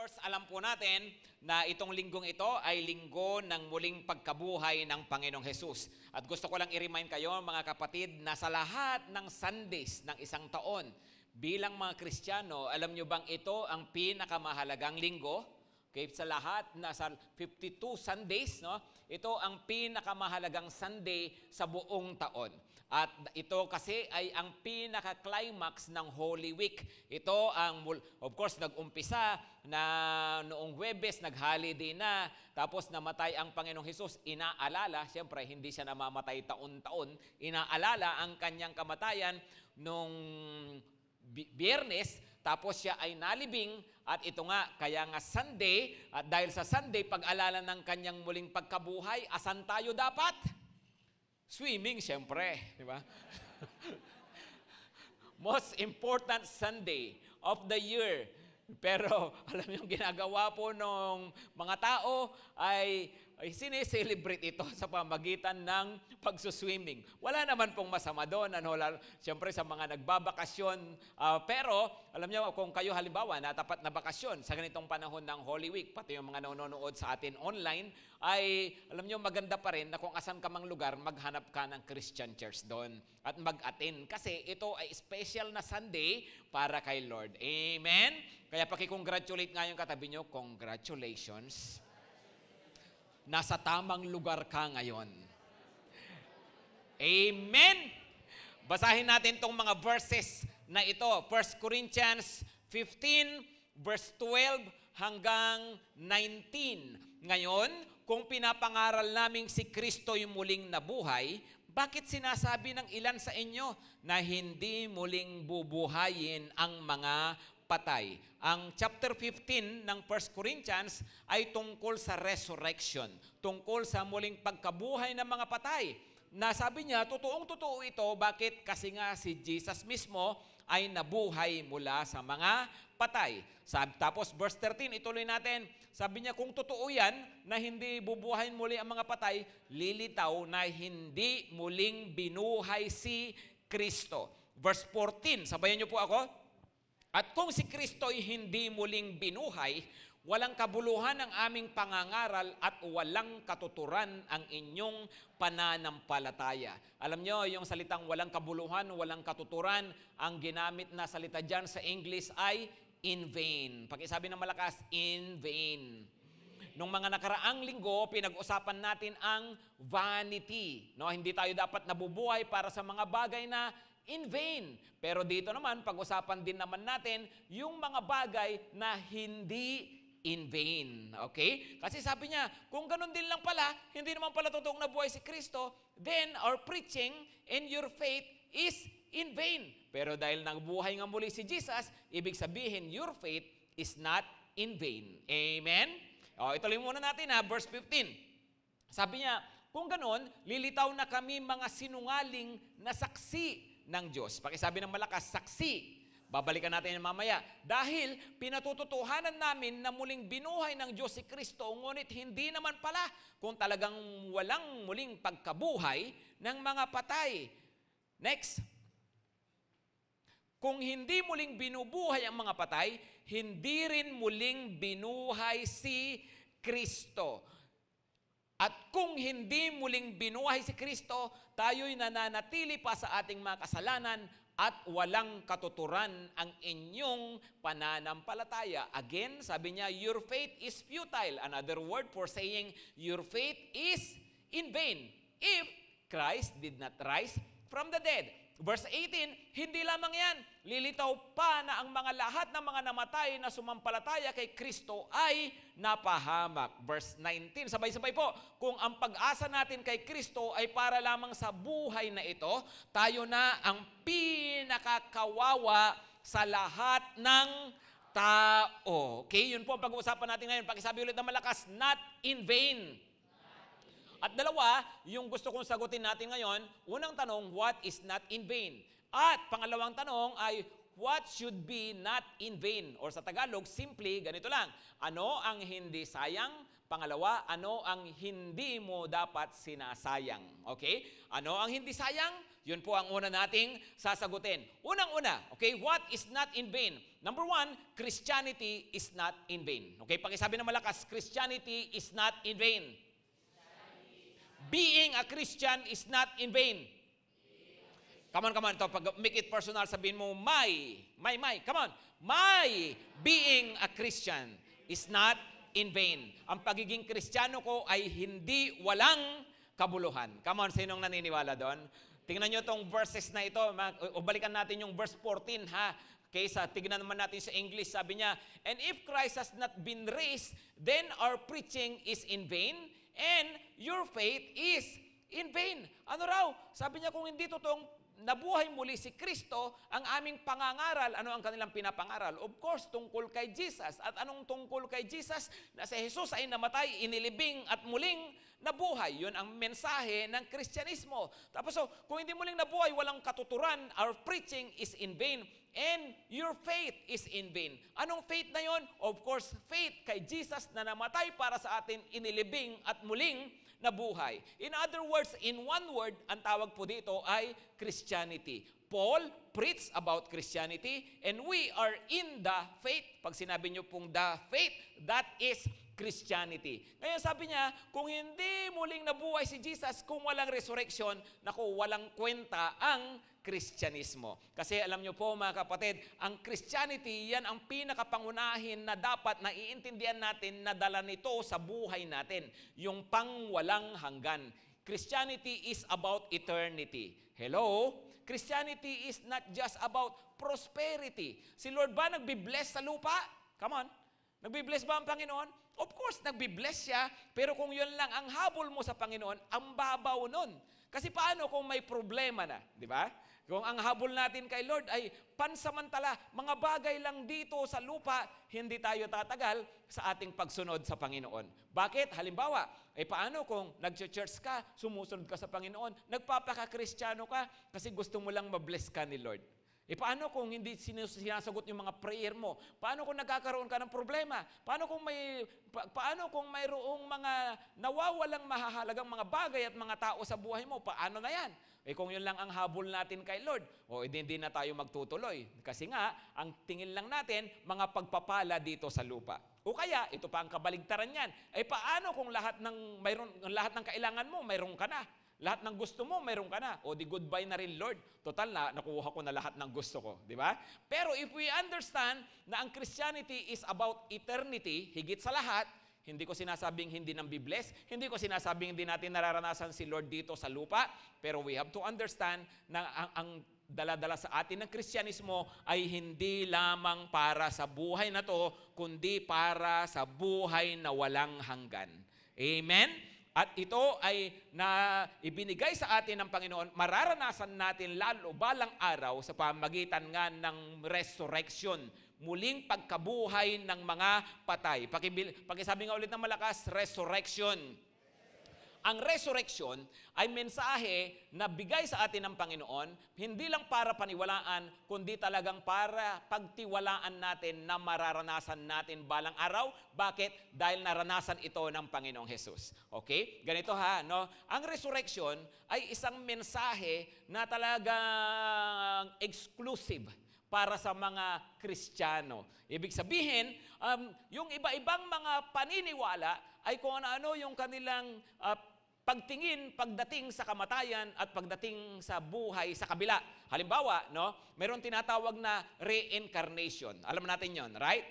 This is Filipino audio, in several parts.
course, alam po natin na itong linggong ito ay linggo ng muling pagkabuhay ng Panginoong Hesus. At gusto ko lang i-remind kayo, mga kapatid, na sa lahat ng Sundays ng isang taon, bilang mga Kristiyano, alam nyo bang ito ang pinakamahalagang linggo? Okay, sa lahat, nasa 52 Sundays, no? Ito ang pinakamahalagang Sunday sa buong taon. At ito kasi ay ang pinaka-climax ng Holy Week. Ito ang, of course, nag-umpisa na noong Huwebes, nag-holiday na, tapos namatay ang Panginoong Hesus. Inaalala, siyempre, hindi siya namamatay taon-taon. Inaalala ang kanyang kamatayan nung Biyernes, tapos siya ay nalibing at ito nga, kaya nga Sunday, at dahil sa Sunday, pag-alala ng kanyang muling pagkabuhay, asan tayo dapat? Swimming, siyempre. Di ba? Most important Sunday of the year. Pero alam niyo, yung ginagawa po ng mga tao ay sineselebrate ito sa pamagitan ng pagsuswimming. Wala naman pong masama doon. Siyempre sa mga nagbabakasyon. Pero alam niyo, kung kayo halimbawa natapat na bakasyon sa ganitong panahon ng Holy Week, pati yung mga nanonood sa atin online, ay alam niyo, maganda pa rin na kung asan ka mang lugar, maghanap ka ng Christian church doon at mag-attend. Kasi ito ay special na Sunday para kay Lord. Amen? Kaya paki-congratulate nga yung katabi nyo, congratulations. Nasa tamang lugar ka ngayon. Amen? Basahin natin itong mga verses na ito. 1 Corinthians 15, verse 12 hanggang 19. Ngayon, kung pinapangaral naming si Kristo yung muling nabuhay, bakit sinasabi ng ilan sa inyo na hindi muling bubuhayin ang mga patay? Ang chapter 15 ng 1 Corinthians ay tungkol sa resurrection, tungkol sa muling pagkabuhay ng mga patay. Nasabi niya, totoong-totoo ito. Bakit? Kasi nga si Jesus mismo ay nabuhay mula sa mga patay. Tapos verse 13, ituloy natin. Sabi niya, kung totoo yan na hindi bubuhayin muli ang mga patay, lilitaw na hindi muling binuhay si Kristo. Verse 14, sabayan niyo po ako. At kung si Kristo ay hindi muling binuhay, walang kabuluhan ang aming pangangaral at walang katuturan ang inyong pananampalataya. Alam nyo, yung salitang walang kabuluhan, walang katuturan, ang ginamit na salita dyan sa English ay in vain. Pakisabi ng malakas, in vain. Nung mga nakaraang linggo, pinag-usapan natin ang vanity. No, hindi tayo dapat nabubuhay para sa mga bagay na in vain. Pero dito naman, pag-usapan din naman natin yung mga bagay na hindi in vain. Okay? Kasi sabi niya, kung ganun din lang pala, hindi naman pala totoong nabuhay si Kristo, then our preaching and your faith is in vain. Pero dahil nabuhay nga muli si Jesus, ibig sabihin, your faith is not in vain. Amen? O, ituloy muna natin verse 15. Sabi niya, kung ganun, lilitaw na kami mga sinungaling na saksi ng Diyos. Pakisabi ng malakas, saksi. Babalikan natin yan mamaya. Dahil pinatututuhanan namin na muling binuhay ng Diyos si Kristo, ngunit hindi naman pala kung talagang walang muling pagkabuhay ng mga patay. Next. Kung hindi muling binubuhay ang mga patay, hindi rin muling binuhay si Kristo. At kung hindi muling binuhay si Kristo, tayo'y nananatili pa sa ating mga kasalanan at walang katuturan ang inyong pananampalataya. Again, sabi niya, your faith is futile. Another word for saying your faith is in vain if Christ did not rise from the dead. Verse 18, hindi lamang yan. Lilitaw pa na ang mga lahat ng mga namatay na sumampalataya kay Kristo ay napahamak. Verse 19, sabay-sabay po. Kung ang pag-asa natin kay Kristo ay para lamang sa buhay na ito, tayo na ang pinakakawawa sa lahat ng tao. Okay, yun po ang pag-uusapan natin ngayon. Pakisabi ulit ng malakas, not in vain. At dalawa, yung gusto kong sagutin natin ngayon, unang tanong, what is not in vain? At pangalawang tanong ay, what should be not in vain? Or sa Tagalog, simply, ganito lang. Ano ang hindi sayang? Pangalawa, ano ang hindi mo dapat sinasayang? Okay? Ano ang hindi sayang? Yun po ang una nating sasagutin. Unang-una, okay, what is not in vain? Number one, Christianity is not in vain. Okay, pakisabi na malakas, Christianity is not in vain. Being a Christian is not in vain. Come on. Ito, pag make it personal, sabihin mo, my. Come on. My being a Christian is not in vain. Ang pagiging Kristiyano ko ay hindi walang kabuluhan. Come on, sinong naniniwala doon? Tingnan nyo itong verses na ito. O balikan natin yung verse 14, ha? Kaysa tignan naman natin sa English, sabi niya, and if Christ has not been raised, then our preaching is in vain, and your faith is in vain. Ano raw? Sabi niya, kung hindi totoong nabuhay muli si Kristo, ang aming pangangaral, ano ang kanilang pinapangaral? Of course, tungkol kay Jesus. At anong tungkol kay Jesus? Na si Jesus ay namatay, inilibing at muling nabuhay. Yun ang mensahe ng Kristyanismo. Tapos kung hindi muling nabuhay, walang katuturan, our preaching is in vain, and your faith is in vain. Anong faith na yon? Of course, faith kay Jesus na namatay para sa atin, inilibing at muling nabuhay. In other words, in one word, ang tawag po dito ay Christianity. Paul preached about Christianity, and we are in the faith. Pag sinabi niyo pong the faith, that is Christianity. Ngayon sabi niya, kung hindi muling nabuhay si Jesus, kung walang resurrection, naku, walang kwenta ang Kristyanismo. Kasi alam niyo po mga kapatid, ang Christianity, yan ang pinakapangunahin na dapat na iintindihan natin na dala nito sa buhay natin. Yung pangwalang hanggan. Christianity is about eternity. Hello? Christianity is not just about prosperity. Si Lord ba nagbibless sa lupa? Come on. Nagbibless ba ang Panginoon? Of course, nagbibless siya. Pero kung yun lang ang habol mo sa Panginoon, ang babaw nun. Kasi paano kung may problema na? Di ba? Kung ang habol natin kay Lord ay pansamantala, mga bagay lang dito sa lupa, hindi tayo tatagal sa ating pagsunod sa Panginoon. Bakit? Halimbawa, paano kung nag-church ka, sumusunod ka sa Panginoon, nagpapaka-Kristiyano ka kasi gusto mo lang mabless ka ni Lord? Paano kung hindi sinasagot yung mga prayer mo? Paano kung nagkakaroon ka ng problema? Paano kung mayroong mga nawawalang mahahalagang mga bagay at mga tao sa buhay mo? Paano na yan? Kung yun lang ang habol natin kay Lord, hindi na tayo magtutuloy. Kasi nga, ang tingin lang natin, mga pagpapala dito sa lupa. O kaya, ito pa ang kabaligtaran yan. Paano kung lahat ng kailangan mo, mayroon ka na? Lahat ng gusto mo, mayroon ka na. O di goodbye na rin, Lord. Total na, nakuha ko na lahat ng gusto ko. Di ba? Pero if we understand na ang Christianity is about eternity, higit sa lahat, hindi ko sinasabing hindi nang bibless, hindi ko sinasabing hindi natin nararanasan si Lord dito sa lupa, pero we have to understand na ang dala-dala sa atin ng Kristyanismo ay hindi lamang para sa buhay na to, kundi para sa buhay na walang hanggan. Amen? At ito ay na ibinigay sa atin ng Panginoon, mararanasan natin lalo balang araw sa pamagitan nga ng resurrection, muling pagkabuhay ng mga patay. Pakisabi nga ulit ng malakas, resurrection. Ang resurrection ay mensahe na bigay sa atin ng Panginoon, hindi lang para paniwalaan, kundi talagang para pagtiwalaan natin na mararanasan natin balang araw. Bakit? Dahil naranasan ito ng Panginoong Jesus. Okay? Ganito ha, no? Ang resurrection ay isang mensahe na talagang exclusive para sa mga Kristiyano. Ibig sabihin, yung iba-ibang mga paniniwala ay kung ano yung kanilang pagtingin, pagdating sa kamatayan at pagdating sa buhay sa kabila. Halimbawa, no, mayroon tinatawag na reincarnation. Alam natin yon, right?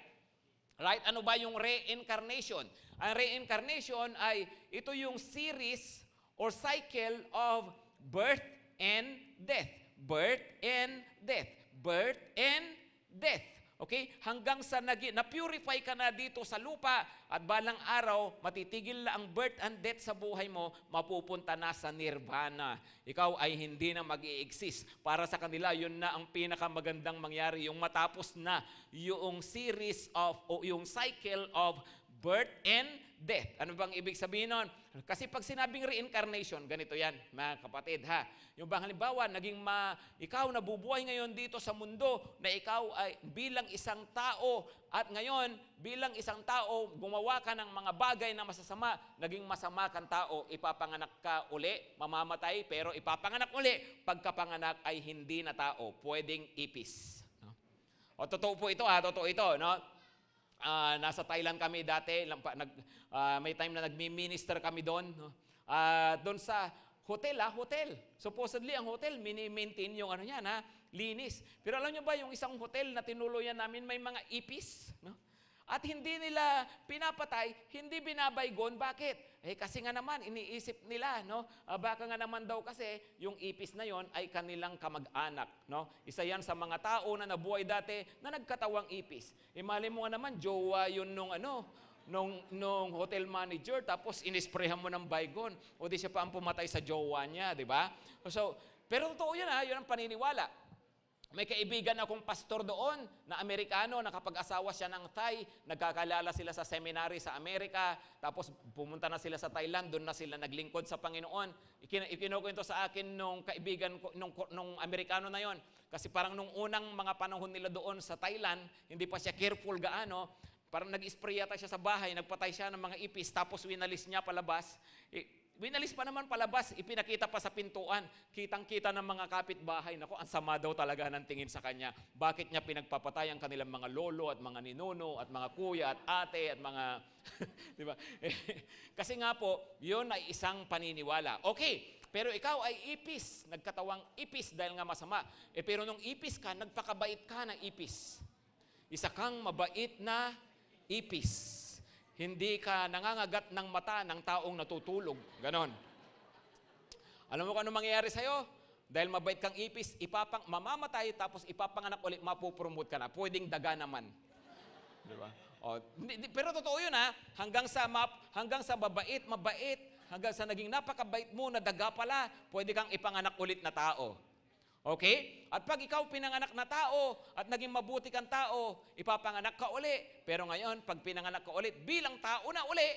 Right? Ano ba yung reincarnation? Ang reincarnation ay ito yung series or cycle of birth and death. Birth and death. Birth and death. Okay? Hanggang sa na-purify ka na dito sa lupa at balang araw, matitigil na ang birth and death sa buhay mo, mapupunta na sa nirvana. Ikaw ay hindi na mag-i-exist. Para sa kanila, yun na ang pinakamagandang mangyari. Yung matapos na yung series of, o yung cycle of birth and death. Ano bang ibig sabihin nun? Kasi pag sinabing reincarnation, ganito yan, mga kapatid ha. Yung bang halimbawa, ikaw nabubuhay ngayon dito sa mundo na ikaw ay bilang isang tao at ngayon bilang isang tao gumawa ka ng mga bagay na masasama, naging masama kang tao, ipapanganak ka uli, mamamatay pero ipapanganak uli, pagkapanganak ay hindi na tao, pwedeng ipis. No? O totoo po ito totoo ito, no? Nasa Thailand kami dati, may time na nagmi-minister kami doon, no? Doon sa hotel. Supposedly ang hotel mini-maintain yung linis. Pero alam niyo ba yung isang hotel na tinuluyan namin may mga ipis, no? At hindi nila pinapatay, hindi binabaygon. Bakit? Kasi nga naman iniisip nila, no? Baka nga naman daw kasi yung ipis na yon ay kanilang kamag-anak, no? Isa yan sa mga tao na nabuhay dati na nagkatawang ipis. Mali mo nga naman jowa yun nung hotel manager, tapos inisprehan mo ng baygon, o di siya pa ang pumatay sa jowa niya, di ba? So, pero totoo yan yun ang paniniwala. May kaibigan akong pastor doon na Amerikano, nakapag-asawa siya ng Thai, nagkakalala sila sa seminary sa Amerika, tapos pumunta na sila sa Thailand, doon na sila naglingkod sa Panginoon. Ikinukwento sa akin nung kaibigan ko, nung Amerikano na yon, kasi parang nung unang mga panahon nila doon sa Thailand, hindi pa siya careful gaano, parang nag-spray yata siya sa bahay, nagpatay siya ng mga ipis, tapos winalis niya palabas. Winalis pa naman palabas, ipinakita pa sa pintuan. Kitang-kita ng mga kapitbahay. Naku, ang sama daw talaga ng tingin sa kanya. Bakit niya pinagpapatay ang kanilang mga lolo at mga ninuno at mga kuya at ate at mga... di ba? Kasi nga po, yun ay isang paniniwala. Okay, pero ikaw ay ipis. Nagkatawang ipis dahil nga masama. Pero nung ipis ka, nagpakabait ka ng ipis. Isa kang mabait na ipis. Hindi ka nangangagat ng mata ng taong natutulog. Ganon. Alam mo kung ano mangyayari sa'yo? Dahil mabait kang ipis, mamamatay, tapos ipapanganak ulit, mapupromote ka na. Pwedeng daga naman. Di ba? Pero totoo yun hanggang sa mabait, hanggang sa naging napakabait mo na daga pala, pwede kang ipanganak ulit na tao. Okay? At pag ikaw pinanganak na tao at naging mabuti kang tao, ipapanganak ka uli. Pero ngayon, pag pinanganak ka ulit, bilang tao na uli,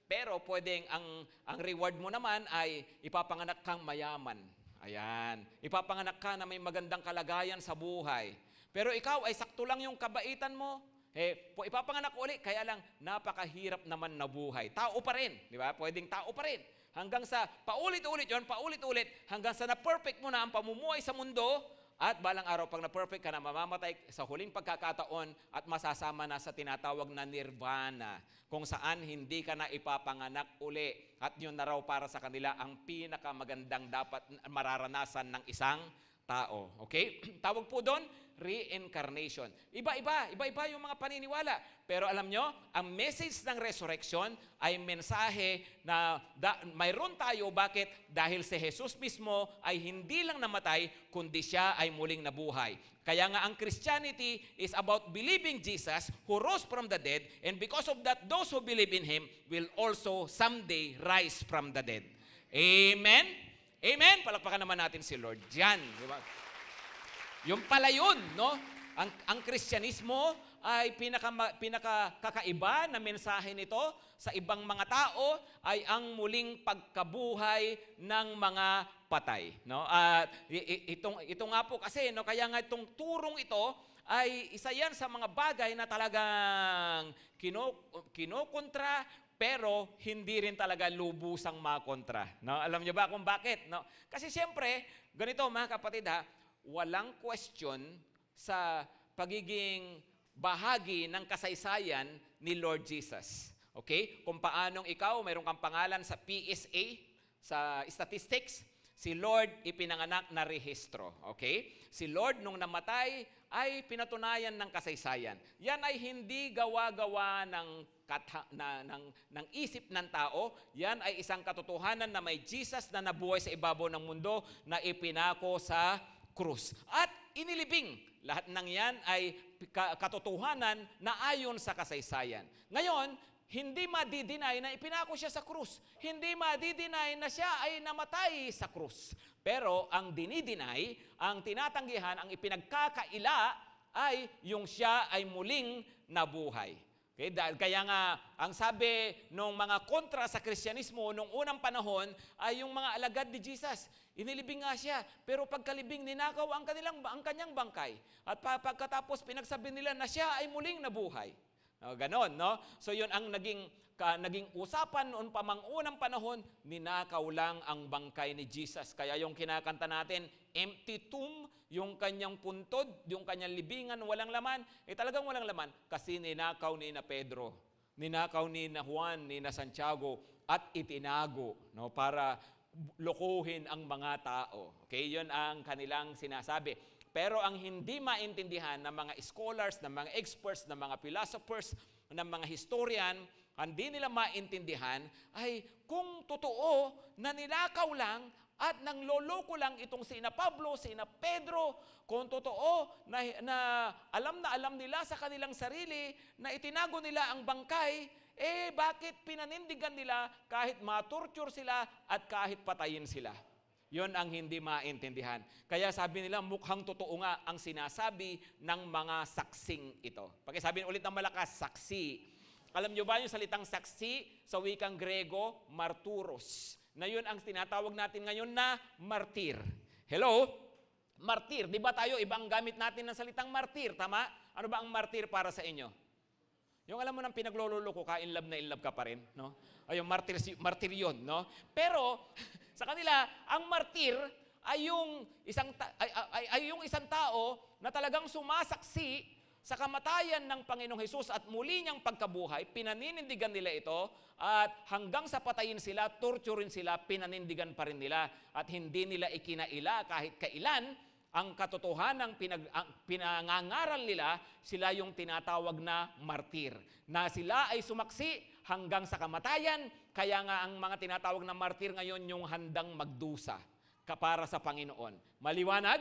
pero pwedeng ang reward mo naman ay ipapanganak kang mayaman. Ayan. Ipapanganak ka na may magandang kalagayan sa buhay. Pero ikaw ay sakto lang yung kabaitan mo. Ipapanganak uli, kaya lang napakahirap naman na buhay. Tao pa rin, di ba? Pwedeng tao pa rin. Hanggang sa paulit-ulit, hanggang sa na-perfect mo na ang pamumuhay sa mundo, at balang araw pag na-perfect ka na, mamamatay sa huling pagkakataon at masasama na sa tinatawag na nirvana, kung saan hindi ka na ipapanganak uli. At yun na raw para sa kanila ang pinakamagandang dapat mararanasan ng isang tao. Okay? Tawag po doon, reincarnation. Iba-iba yung mga paniniwala. Pero alam nyo, ang message ng resurrection ay mensahe na mayroon tayo. Bakit? Dahil si Jesus mismo ay hindi lang namatay, kundi siya ay muling nabuhay. Kaya nga ang Christianity is about believing Jesus who rose from the dead, and because of that, those who believe in Him will also someday rise from the dead. Amen? Amen? Palakpakan naman natin si Lord. Diyan, di ba? Yung pala yun, no? Ang Kristyanismo ay pinakakaiba na mensahe nito sa ibang mga tao ay ang muling pagkabuhay ng mga patay, no? Ito nga po kasi, no, kaya nga itong turong ito ay isa yan sa mga bagay na talagang kinokontra, pero hindi rin talaga lubusang makontra. No? Alam niyo ba kung bakit? No? Kasi siyempre, ganito mga kapatid walang question sa pagiging bahagi ng kasaysayan ni Lord Jesus. Okay? Kung paanong ikaw, mayroon kang pangalan sa PSA, sa statistics, si Lord ipinanganak na rehistro. Okay? Si Lord nung namatay ay pinatunayan ng kasaysayan. Yan ay hindi gawa-gawa ng isip ng tao. Yan ay isang katotohanan na may Jesus na nabuhay sa ibabaw ng mundo na ipinako sa krus. At inilibing. Lahat ng yan ay katotohanan na ayon sa kasaysayan. Ngayon, hindi madidinay na ipinako siya sa krus. Hindi madidinay na siya ay namatay sa krus. Pero ang dinidinay, ang tinatanggihan, ang ipinagkakaila ay yung siya ay muling nabuhay. Okay? Kaya nga, ang sabi ng mga kontra sa Kristyanismo nung unang panahon ay yung mga alagad ni Jesus. Inilibing nga siya, pero pagkalibing ninakaw ang kanyang bangkay. At pagkatapos pinagsabi nila na siya ay muling nabuhay. Ganon, no? So yun ang naging usapan noon pa mang unang panahon, ninakaw lang ang bangkay ni Jesus. Kaya yung kinakanta natin, empty tomb, yung kanyang puntod, yung kanyang libingan, walang laman, talagang walang laman kasi ninakaw ni na Pedro, ninakaw ni na Juan, ni na Santiago, at itinago, no, para lokohin ang mga tao. Okay, yun ang kanilang sinasabi. Pero ang hindi maintindihan ng mga scholars, ng mga experts, ng mga philosophers, ng mga historian, hindi nila maintindihan ay kung totoo na ninakaw lang at nang loloko lang itong sina Pablo, sina Pedro, kung totoo na alam nila sa kanilang sarili na itinago nila ang bangkay, bakit pinanindigan nila kahit matorture sila at kahit patayin sila? Yon ang hindi maintindihan. Kaya sabi nila, mukhang totoo nga ang sinasabi ng mga saksing ito. Pakisabihin ulit ng malakas, saksi. Alam nyo ba yung salitang saksi sa wikang Grego, marturos, na yun ang tinatawag natin ngayon na martir. Hello? Martir. Di ba tayo, ibang gamit natin ng salitang martir, tama? Ano ba ang martir para sa inyo? Yung alam mo nang pinagloloko ka, in love na in love ka pa rin, no? Ay, yung martir yun, no? Pero, sa kanila, ang martir ay yung isang tao na talagang sumasaksi sa kamatayan ng Panginoong Hesus at muli niyang pagkabuhay, pinaninindigan nila ito at hanggang sa patayin sila, torturin sila, pinanindigan pa rin nila at hindi nila ikinaila kahit kailan ang katotohanan ng pinangangaral nila, sila yung tinatawag na martir. Na sila ay sumaksi hanggang sa kamatayan, kaya nga ang mga tinatawag na martir ngayon yung handang magdusa para sa Panginoon. Maliwanag?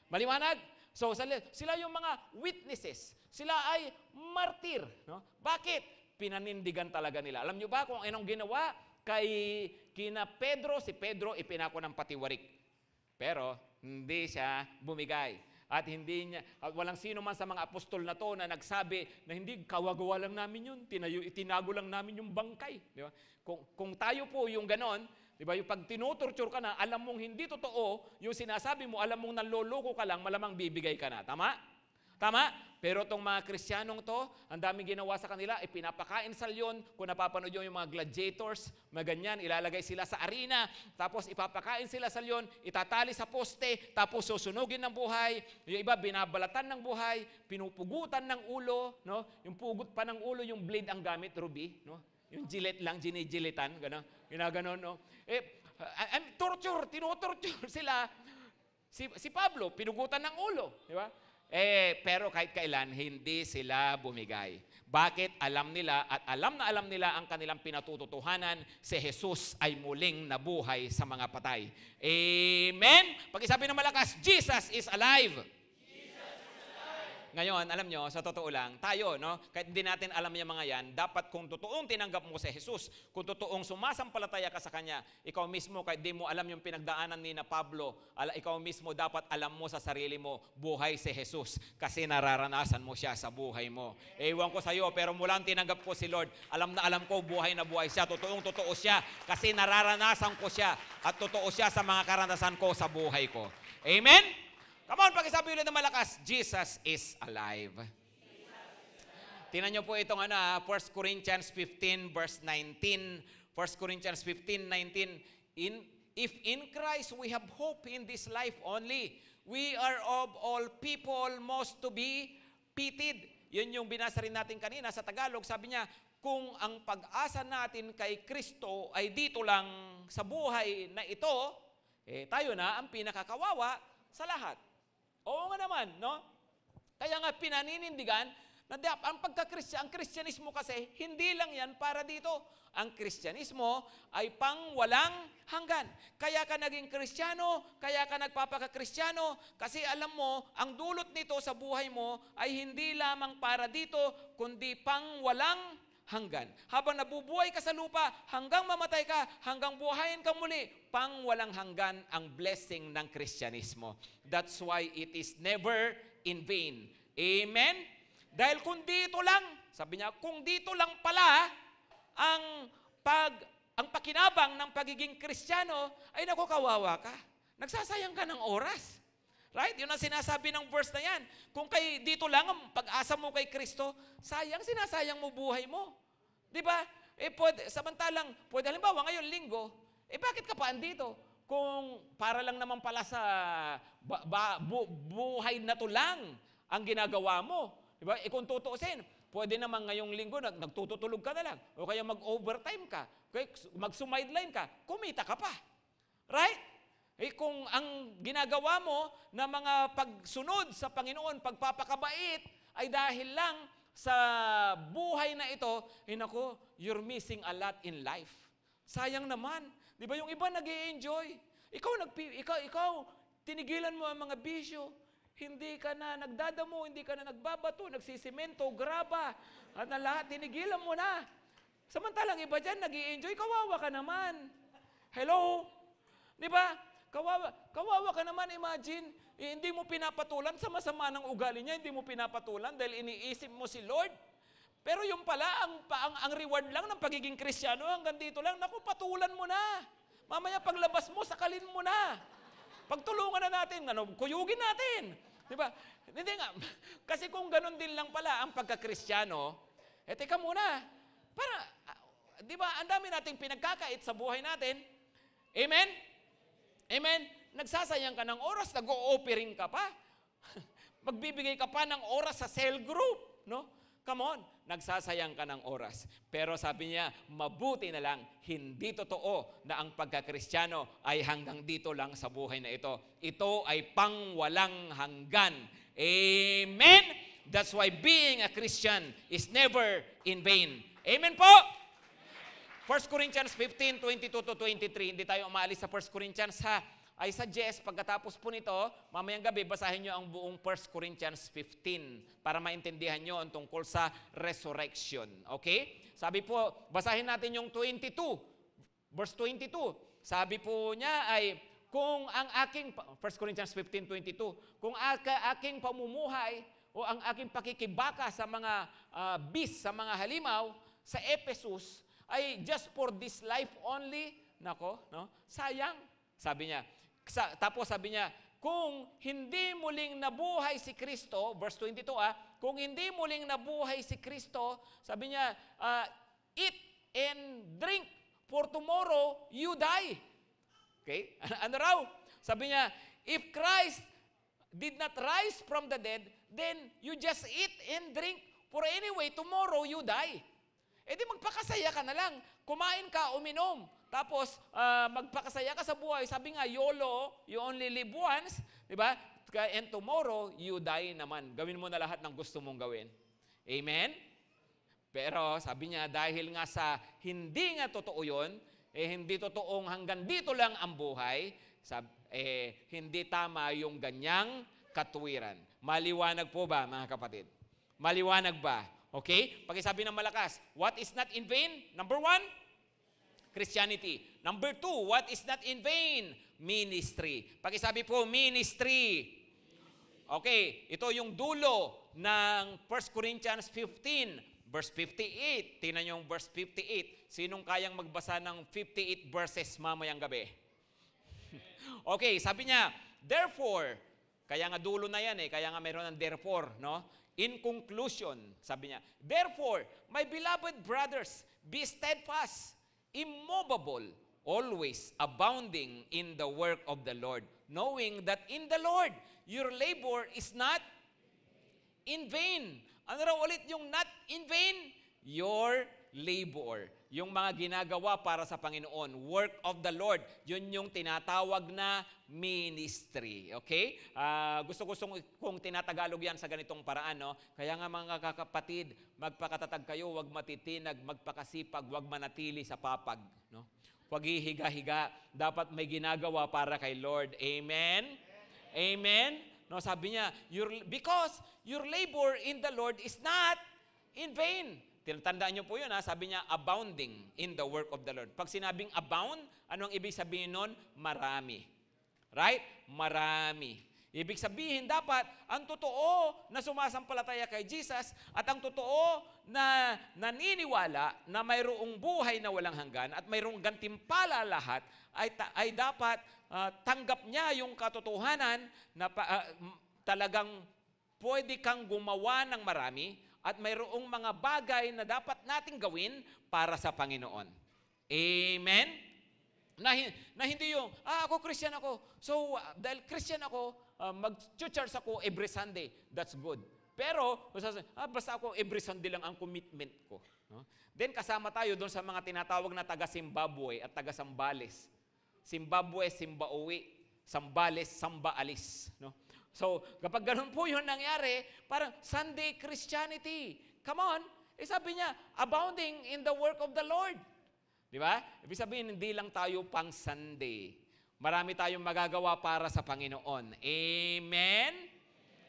Maliwanag? So, sila yung mga witnesses. Sila ay martir. No? Bakit? Pinanindigan talaga nila. Alam nyo ba kung anong ginawa kina Pedro? Si Pedro ipinako ng patiwarik. Pero hindi siya bumigay. At walang sino man sa mga apostol na to na nagsabi na hindi, kawagawa lang namin yun. Itinago lang namin yung bangkay. Di ba? Kung tayo po yung ganon, di ba, yung pag tinutorture ka na, alam mong hindi totoo, yung sinasabi mo, alam mong nanloloko ka lang, malamang bibigay ka na. Tama? Tama? Pero itong mga Kristiyanong to, ang daming ginawa sa kanila, pinapakain sa leon. Kung napapanood yung mga gladiators, mga ganyan, ilalagay sila sa arena, tapos ipapakain sila sa leon, itatali sa poste, tapos susunugin ng buhay. Yung iba, binabalatan ng buhay, pinupugutan ng ulo, no? Yung pugot pa ng ulo, yung blade ang gamit, Ruby, no? Yung gillet lang, ginigilitan, gano'n. Ginaganon, no? Torture, tinotorture sila. Si Pablo, pinugutan ng ulo, di ba? Pero kahit kailan, hindi sila bumigay. Bakit? Alam nila at alam na alam nila ang kanilang pinatututuhanan, si Jesus ay muling nabuhay sa mga patay. Amen? Pag-isabi ng malakas, Jesus is alive. Ngayon, alam nyo, sa totoo lang, tayo, no, kahit hindi natin alam yung mga yan, dapat kung totoong tinanggap mo si Jesus, kung totoong sumasampalataya ka sa Kanya, ikaw mismo, kahit di mo alam yung pinagdaanan ni na Pablo, ikaw mismo dapat alam mo sa sarili mo, buhay si Jesus, kasi nararanasan mo siya sa buhay mo. Ewan ko sa iyo, pero mulang tinanggap ko si Lord, alam na alam ko, buhay na buhay siya, totoong totoo siya, kasi nararanasan ko siya, at totoo siya sa mga karanasan ko sa buhay ko. Amen? Come on, pakisabi ulit ng malakas, Jesus is alive. Tingnan nyo po itong 1 Corinthians 15 verse 19. 1 Corinthians 15:19. If in Christ we have hope in this life only, we are of all people most to be pitied. Yun yung binasa rin natin kanina sa Tagalog. Sabi niya, kung ang pag-asa natin kay Kristo ay dito lang sa buhay na ito, tayo na ang pinakakawawa sa lahat. Oo nga naman, no? Kaya nga pinaninindigan na ang ang Kristyanismo kasi, hindi lang yan para dito. Ang Kristyanismo ay pang walang hanggan. Kaya ka naging Kristiyano, kaya ka nagpapaka-Kristiyano, kasi alam mo, ang dulot nito sa buhay mo ay hindi lamang para dito, kundi pang walang hanggan. Habang nabubuhay ka sa lupa, hanggang mamatay ka, hanggang buhayin ka muli, pang walang hanggan ang blessing ng Kristyanismo. That's why it is never in vain. Amen? Dahil kung dito lang, Sabi niya, kung dito lang pala ang pakinabang ng pagiging Kristiyano, ay naku, kawawa ka. Nagsasayang ka ng oras. Right? Yun ang sinasabi ng verse na yan. Kung dito lang ang pag-asa mo kay Kristo, sayang, sinasayang mo buhay mo. Di ba? Samantalang, halimbawa ngayon linggo, bakit ka pa andito? Kung para lang naman pala sa buhay na to lang ang ginagawa mo. Diba? Kung tutuusin, pwede naman ngayong linggo, nagtutulog ka na lang. O kaya mag-overtime ka. Mag-sumideline ka. Kumita ka pa. Right? Kung ang ginagawa mo na mga pagsunod sa Panginoon, pagpapakabait, ay dahil lang sa buhay na ito, naku, you're missing a lot in life. Sayang naman. Di ba yung iba nag-i-enjoy? Ikaw, tinigilan mo ang mga bisyo. Hindi ka na nagdadamo, hindi ka na nagbabato, nagsisimento, graba, at na lahat, tinigilan mo na. Samantalang iba dyan, nag-i-enjoy, kawawa ka naman. Hello? Di ba? Kawawa ka naman, imagine. Hindi mo pinapatulan sa masama ng ugali niya, hindi mo pinapatulan dahil iniisip mo si Lord. Pero yung pala, ang reward lang ng pagiging Kristiyano, hanggang dito lang, naku, patulan mo na. Mamaya paglabas mo, sakalin mo na. Pagtulungan na natin, kuyugin natin. Di ba? Hindi nga. Kasi kung ganun din lang pala ang pagka-Kristiyano, teka muna. Di ba, ang dami nating pinagkakait sa buhay natin. Amen? Amen? Nagsasayang ka ng oras, nag-o-offering ka pa. Magbibigay ka pa ng oras sa cell group. No? Come on, nagsasayang ka ng oras. Pero sabi niya, mabuti na lang, hindi totoo na ang pagka-Kristiyano ay hanggang dito lang sa buhay na ito. Ito ay pangwalang hanggan. Amen? That's why being a Christian is never in vain. Amen po? 1 Corinthians 15, 22-23. Hindi tayo umaalis sa 1 Corinthians ha. I suggest, pagkatapos po nito, mamayang gabi, basahin nyo ang buong 1 Corinthians 15 para maintindihan nyo ang tungkol sa resurrection. Okay? Sabi po, basahin natin yung 22, verse 22. Sabi po niya ay, kung ang aking, 1 Corinthians 15, 22, kung aking pamumuhay o ang aking pakikibaka sa mga beast, sa mga halimaw, sa Ephesus, ay just for this life only, nako, no? Sayang. Sabi niya, tapos sabi niya, kung hindi muling nabuhay si Kristo, verse 22 kung hindi muling nabuhay si Kristo, sabi niya, eat and drink, for tomorrow you die. Okay? Ano raw? Sabi niya, if Christ did not rise from the dead, then you just eat and drink, for anyway, tomorrow you die. Di magpakasaya ka na lang. Kumain ka, uminom. Tapos, magpakasaya ka sa buhay. Sabi nga, YOLO, you only live once. Diba? And tomorrow, you die naman. Gawin mo na lahat ng gusto mong gawin. Amen? Pero, sabi niya, dahil nga sa hindi nga totoo yun, hindi totoong hanggang dito lang ang buhay, hindi tama yung ganyang katuwiran. Maliwanag po ba, mga kapatid? Maliwanag ba? Okay? Pakisabi ng malakas, what is not in vain? Number 1, Christianity. Number 2, what is not in vain? Ministry. Pakisabi po, ministry. Okay, ito yung dulo ng 1 Corinthians 15, verse 58. Tingnan niyo yung verse 58. Sinong kayang magbasa ng 58 verses mamayang gabi? Okay, sabi niya, therefore, kaya nga dulo na yan kaya nga meron ng therefore, no? In conclusion, sabi niya, therefore, my beloved brothers, be steadfast, immovable, always abounding in the work of the Lord, knowing that in the Lord, your labor is not in vain. Ano raw ulit yung not in vain? Your labor. Yung mga ginagawa para sa Panginoon. Work of the Lord. Yun yung tinatawag na ministry. Okay? Gusto kong tinatagalog yan sa ganitong paraan. No? Kaya nga mga kakapatid, magpakatatag kayo, huwag matitinag, magpakasipag, huwag manatili sa papag. No? Huwag hihiga-higa. Dapat may ginagawa para kay Lord. Amen? Amen? No, sabi niya, because your labor in the Lord is not in vain. Tandaan niyo po yun, sabi niya, abounding in the work of the Lord. Pag sinabing abound, anong ibig sabihin nun? Marami. Right? Marami. Ibig sabihin, dapat ang totoo na sumasampalataya kay Jesus at ang totoo na naniniwala na mayroong buhay na walang hanggan at mayroong gantimpala lahat ay dapat tanggap niya yung katotohanan na talagang pwede kang gumawa ng marami at mayroong mga bagay na dapat nating gawin para sa Panginoon. Amen? Na hindi yung, ako Christian ako. So, dahil Christian ako, mag-church ako every Sunday. That's good. Pero, basta ako every Sunday lang ang commitment ko. No? Then, kasama tayo doon sa mga tinatawag na taga-Zimbabwe at taga-Sambales. Zimbabwe, Zimbaowe, Sambales, Sambaalis. No? So, kapag ganun po yun nangyari, parang Sunday Christianity. Come on. Sabi niya, abounding in the work of the Lord. Di ba? Ibig sabihin, hindi lang tayo pang Sunday. Marami tayong magagawa para sa Panginoon. Amen?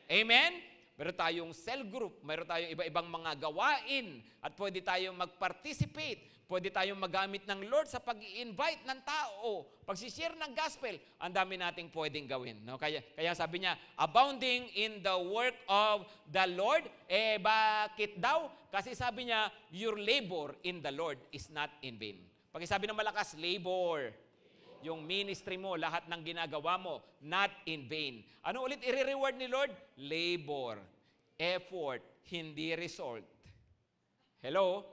Amen? Meron tayong cell group, meron tayong iba-ibang mga gawain, at pwede tayong mag-participate, pwede tayong magamit ng Lord sa pag-i-invite ng tao, pag-share ng gospel, ang dami nating pwedeng gawin. No? Kaya sabi niya, abounding in the work of the Lord. Bakit daw? Kasi sabi niya, your labor in the Lord is not in vain. Pag sabi ng malakas, labor. Yung ministry mo, lahat ng ginagawa mo, not in vain. Ano ulit i-reward ni Lord? Labor. Effort, hindi result. Hello?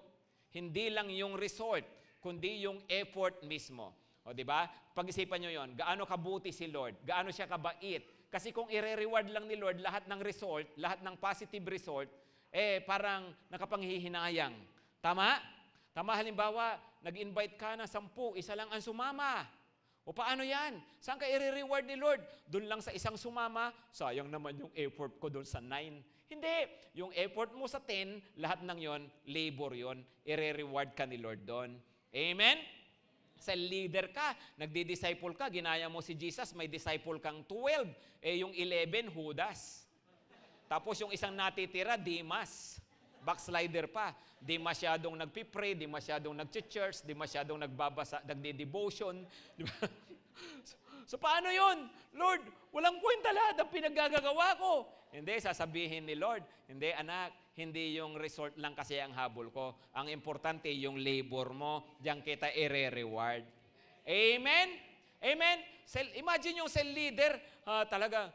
Hindi lang yung result, kundi yung effort mismo. O, di ba? Pag-isipan nyo yon, gaano kabuti si Lord, gaano siya kabait. Kasi kung i-reward lang ni Lord lahat ng result, lahat ng positive result, parang nakapanghihinayang. Tama? Tama, halimbawa, nag-invite ka na 10, isa lang ang sumama. O paano yan? Saan ka i-reward ni Lord? Doon lang sa isang sumama, sayang naman yung effort ko doon sa 9. Hindi. Yung effort mo sa 10, lahat ng yon, labor yon, i-reward ka ni Lord doon. Amen? Sa leader ka, nagdi-disciple ka, ginaya mo si Jesus, may disciple kang 12. Yung 11, Judas. Tapos yung isang natitira, Demas. Backslider pa. Di masyadong nagpipray, di masyadong nag-church, di masyadong nagbabasa, nagde-devotion. Di ba? So paano yun? Lord, walang kwenta lahat ang pinaggagawa ko. Hindi, sasabihin ni Lord, hindi anak, hindi yung result lang kasi ang habol ko. Ang importante yung labor mo, diyan kita i-reward. Amen? Amen? Imagine yung cell leader, talaga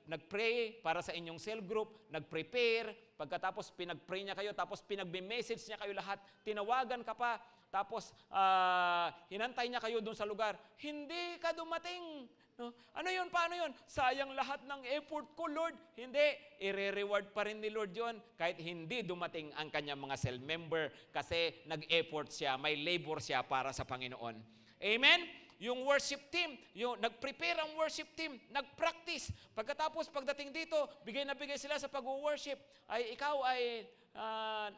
nag-pray para sa inyong cell group, nag-prepare, pagkatapos pinag-pray niya kayo, tapos pinag-message niya kayo lahat, tinawagan ka pa, tapos hinantay niya kayo doon sa lugar, hindi ka dumating. No? Ano yun? Paano yun? Sayang lahat ng effort ko, Lord. Hindi. I-reward pa rin ni Lord yun kahit hindi dumating ang kanyang mga cell member kasi nag-effort siya, may labor siya para sa Panginoon. Amen? Yung worship team, yung nag-prepare ang worship team, nag-practice. Pagkatapos, pagdating dito, bigay na bigay sila sa pag-worship. Ikaw ay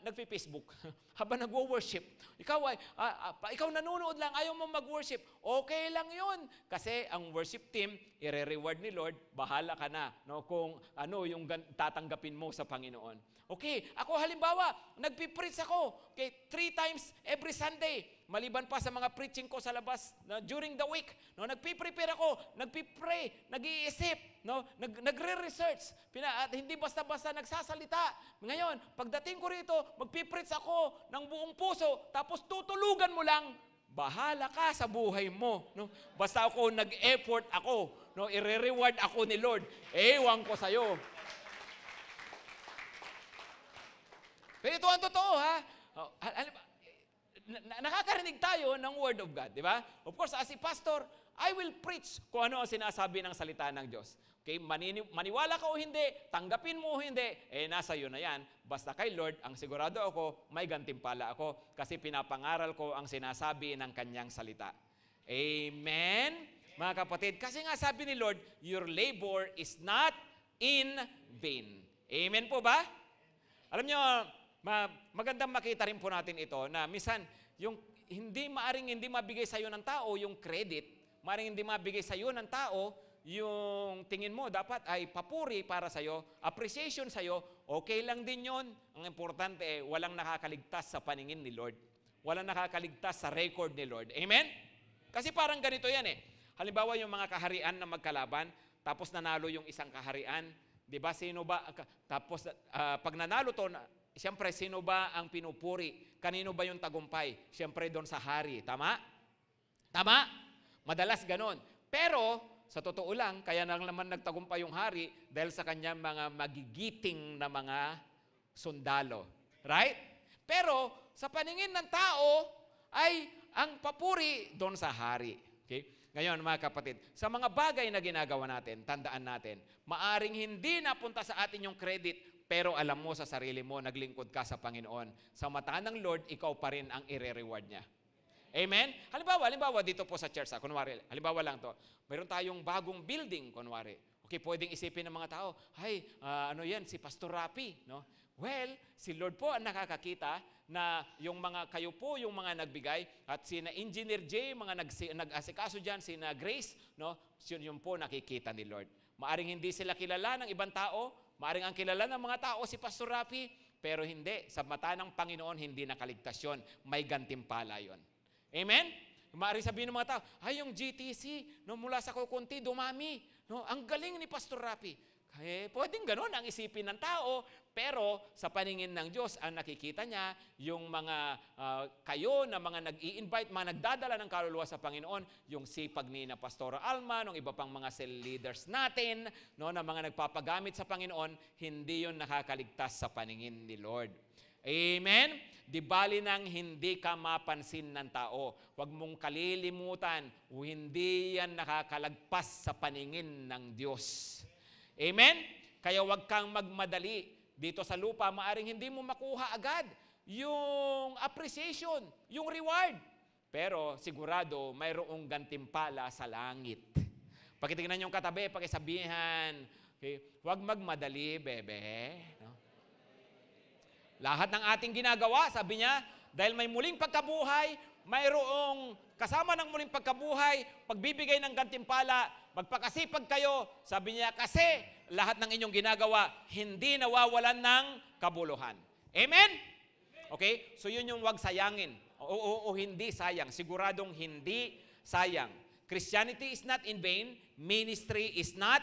nagpi-Facebook habang nag-worship. Ikaw nanonood lang, ayaw mo mag-worship. Okay lang yun. Kasi ang worship team, i-reward ni Lord, bahala ka na, no, kung ano yung tatanggapin mo sa Panginoon. Okay, ako halimbawa, nagpi-preach ako, okay, 3 times every Sunday. Maliban pa sa mga preaching ko sa labas during the week, no, nagpi-prepare ako, nagpi-pray, nag-iisip, no, nagre-research, at hindi basta-basta nagsasalita. Ngayon, pagdating ko rito, magpi-preach ako ng buong puso, tapos tutulugan mo lang, bahala ka sa buhay mo, no? Basta ako nag-effort ako, no, i-reward ako ni Lord. Ewan ko sa iyo. Pero ito ang totoo, ha? Nakakarinig tayo ng Word of God, di ba? Of course, as a pastor, I will preach kung ano ang sinasabi ng salita ng Diyos. Okay? Maniwala ka o hindi, tanggapin mo o hindi, nasa iyo na yan. Basta kay Lord, ang sigurado ako, may gantimpala ako kasi pinapangaral ko ang sinasabi ng kanyang salita. Amen? Mga kapatid, kasi nga sabi ni Lord, your labor is not in vain. Amen po ba? Alam niyo, magandang makita rin po natin ito na minsan, yung maaring hindi mabigay sa iyo ng tao yung credit, maaring hindi mabigay sa iyo ng tao yung tingin mo dapat ay papuri para sa iyo, appreciation sa iyo, okay lang din yon. Ang importante walang nakakaligtas sa paningin ni Lord. Walang nakakaligtas sa record ni Lord. Amen? Kasi parang ganito yan eh. Halimbawa yung mga kaharian na magkalaban, tapos nanalo yung isang kaharian. Di ba? Sino ba? Tapos pag nanalo to, siyempre, sino ba ang pinupuri? Kanino ba yung tagumpay? Siyempre, doon sa hari. Tama? Tama? Madalas ganon. Pero, sa totoo lang, kaya naman nagtagumpay yung hari dahil sa kanyang mga magigiting na mga sundalo. Right? Pero, sa paningin ng tao, ay ang papuri doon sa hari. Okay? Ngayon, mga kapatid, sa mga bagay na ginagawa natin, tandaan natin, maaring hindi napunta sa atin yung credit, pero alam mo sa sarili mo, naglingkod ka sa Panginoon. Sa mata ng Lord, ikaw pa rin ang ire-reward niya. Amen? Halimbawa, dito po sa church, kunwari, halimbawa lang to, mayroon tayong bagong building, kunwari. Okay, pwedeng isipin ng mga tao, ano yan, si Pastor Rapi, no? Well, si Lord po ang nakakakita na yung mga, kayo po yung mga nagbigay, at sina Engineer J, mga nag-asikaso dyan, sina Grace, no? Yun po nakikita ni Lord. Maaring hindi sila kilala ng ibang tao, maaring ang kilala ng mga tao si Pastor Rapi, pero hindi, sa mata ng Panginoon, hindi nakaligtas yun. May gantimpala yun. Amen? Maaari sabihin ng mga tao, yung GTC, no, mula sa kukunti, dumami. No, ang galing ni Pastor Rapi. Pwedeng ganun ang isipin ng tao, pero sa paningin ng Diyos, ang nakikita niya, yung mga kayo na mga nag-i-invite, mga nagdadala ng kaluluwa sa Panginoon, yung sipag ni na Pastora Alma, ng iba pang mga cell leaders natin, no, na mga nagpapagamit sa Panginoon, hindi yun nakakaligtas sa paningin ni Lord. Amen? Di bali nang hindi ka mapansin ng tao. Huwag mong kalilimutan, hindi yan nakakalagpas sa paningin ng Diyos. Amen? Kaya huwag kang magmadali. Dito sa lupa, maaring hindi mo makuha agad yung appreciation, yung reward. Pero sigurado, mayroong gantimpala sa langit. Pakitingnan yung katabi, pakisabihan, okay, huwag magmadali, bebe. No? Lahat ng ating ginagawa, sabi niya, dahil may muling pagkabuhay, mayroong kasama ng muling pagkabuhay, pagbibigay ng gantimpala, magpakasipag kayo, sabi niya, kasi lahat ng inyong ginagawa, hindi nawawalan ng kabuluhan. Amen? Okay? So yun yung wag sayangin. O hindi sayang. Siguradong hindi sayang. Christianity is not in vain. Ministry is not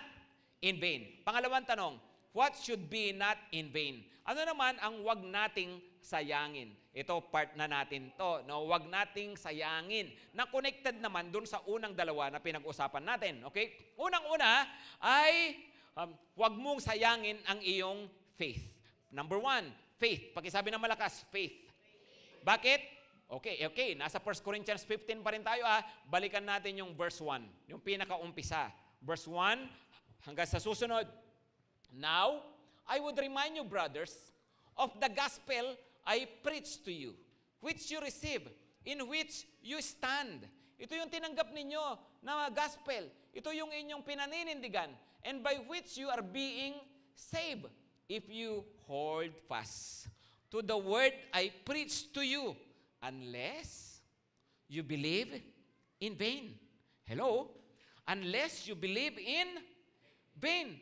in vain. Pangalawang tanong, what should be not in vain? Ano naman ang wag nating sayangin? Ito, part na natin to. No? Wag nating sayangin. Na connected naman dun sa unang dalawa na pinag-usapan natin. Okay? Unang-una ay wag mong sayangin ang iyong faith. Number 1, faith. Pakisabi ng malakas, faith. Bakit? Okay. Nasa 1 Corinthians 15 pa rin tayo. Balikan natin yung verse 1. Yung pinakaumpisa. Verse 1 hanggang sa susunod. Now, I would remind you, brothers, of the gospel I preached to you, which you receive, in which you stand. Ito yung tinanggap ninyo na gospel. Ito yung inyong pinaninindigan, and by which you are being saved, if you hold fast to the word I preached to you, unless you believe in vain. Hello? Unless you believe in vain.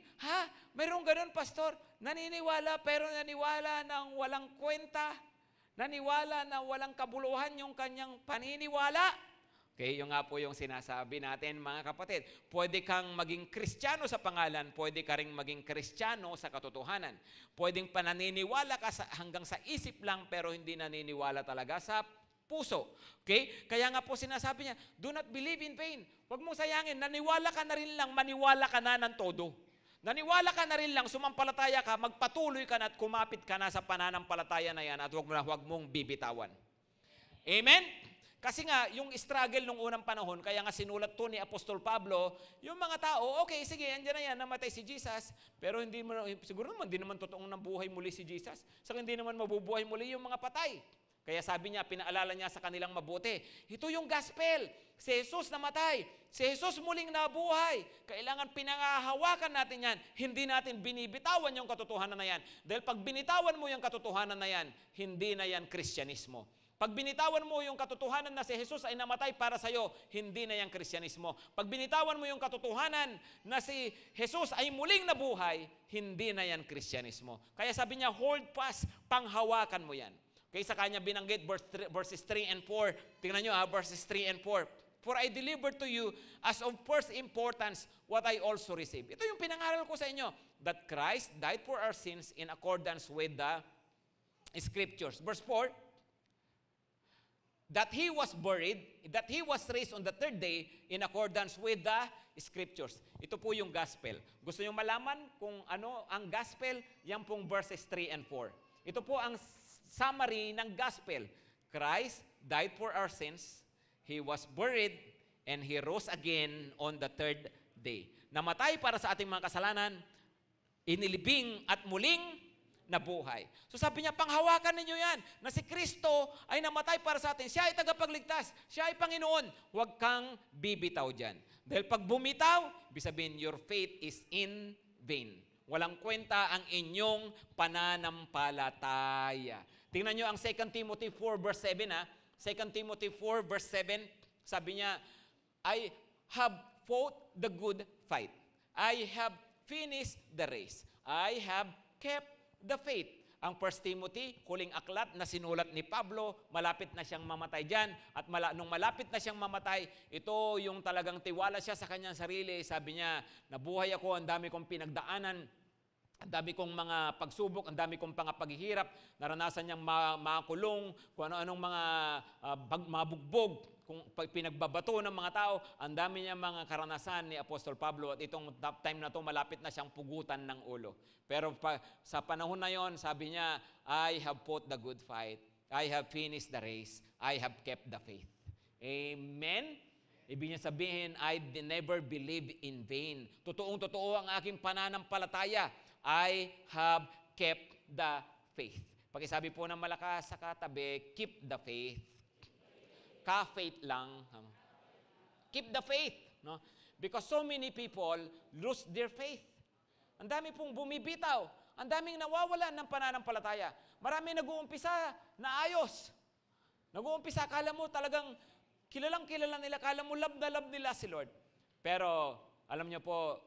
Mayroong ganun, pastor. Naniniwala pero naniwala ng walang kwenta. Naniwala na walang kabuluhan yung kanyang paniniwala. Okay, yung nga po yung sinasabi natin, mga kapatid. Pwede kang maging Kristiyano sa pangalan, pwede ka ring maging Kristiyano sa katotohanan. Pwedeng pananiniwala ka hanggang sa isip lang pero hindi naniniwala talaga sa puso. Okay? Kaya nga po sinasabi niya, do not believe in vain. Huwag mong sayangin, naniwala ka na rin lang, maniwala ka na ng todo. Naniwala ka na rin lang, sumampalataya ka, magpatuloy ka na at kumapit ka na sa pananampalataya na yan at huwag mong bibitawan. Amen? Kasi nga, yung struggle nung unang panahon, kaya nga sinulat to ni Apostol Pablo, yung mga tao, okay, sige, andyan na yan, namatay si Jesus, pero siguro naman, hindi naman totoong nabuhay muli si Jesus. Saka hindi naman mabubuhay muli yung mga patay. Kaya sabi niya, pinaalala niya sa kanilang mabuti, ito yung gospel. Si Jesus namatay. Si Jesus muling nabuhay. Kailangan pinangahawakan natin yan. Hindi natin binibitawan yung katotohanan na yan. Dahil pag binitawan mo yung katotohanan na yan, hindi na yan Kristyanismo. Pag binitawan mo yung katotohanan na si Jesus ay namatay para sa'yo, hindi na yan Kristyanismo. Pag binitawan mo yung katotohanan na si Jesus ay muling nabuhay, hindi na yan Kristyanismo. Kaya sabi niya, hold fast, panghawakan mo yan. Kaya sa kanya binanggit verses 3 and 4. Tingnan nyo verses 3 and 4. For I delivered to you as of first importance what I also received. Ito yung pinangaral ko sa inyo, that Christ died for our sins in accordance with the Scriptures. Verse 4, that He was buried, that He was raised on the third day in accordance with the Scriptures. Ito po yung gospel. Gusto nyo malaman kung ano ang gospel? Yan pong verses 3 and 4. Ito po ang summary ng gospel. Christ died for our sins, He was buried, and He rose again on the third day. Namatay para sa ating mga kasalanan, inilibing at muling nabuhay. So sabi niya, panghawakan ninyo yan, na si Kristo ay namatay para sa atin. Siya ay tagapagligtas. Siya ay Panginoon. Huwag kang bibitaw dyan. Dahil pag bumitaw, ibig sabihin, your faith is in vain. Walang kwenta ang inyong pananampalataya. Tingnan nyo ang 2 Timothy 4 verse 7 ha. 2 Timothy 4 verse 7, sabi niya, I have fought the good fight. I have finished the race. I have kept the faith. Ang 1 Timothy, huling aklat na sinulat ni Pablo, malapit na siyang mamatay dyan. At nung malapit na siyang mamatay, ito yung talagang tiwala siya sa kanyang sarili. Sabi niya, nabuhay ako, ang dami kong pinagdaanan, ang dami kong mga pagsubok, ang dami kong paghihirap, naranasan niyang makulong, kung ano-anong mga bugbog, kung pinagbabato ng mga tao, ang dami niya mga karanasan ni Apostol Pablo at itong time na to malapit na siyang pugutan ng ulo. Pero sa panahon na yon, sabi niya, I have fought the good fight, I have finished the race, I have kept the faith. Amen? Ibig niya sabihin, I never believe in vain. Totoong-totoo ang aking pananampalataya. I have kept the faith. Pakisabi po ng malakas sa katabi, keep the faith. Ka-faith lang. Keep the faith. No? Because so many people lose their faith. Ang dami pong bumibitaw. Ang daming nawawalan ng pananampalataya. Marami nag-uumpisa na ayos. Nag-uumpisa, kala mo talagang kilalang-kilala nila, kala mo love nila si Lord. Pero alam niyo po,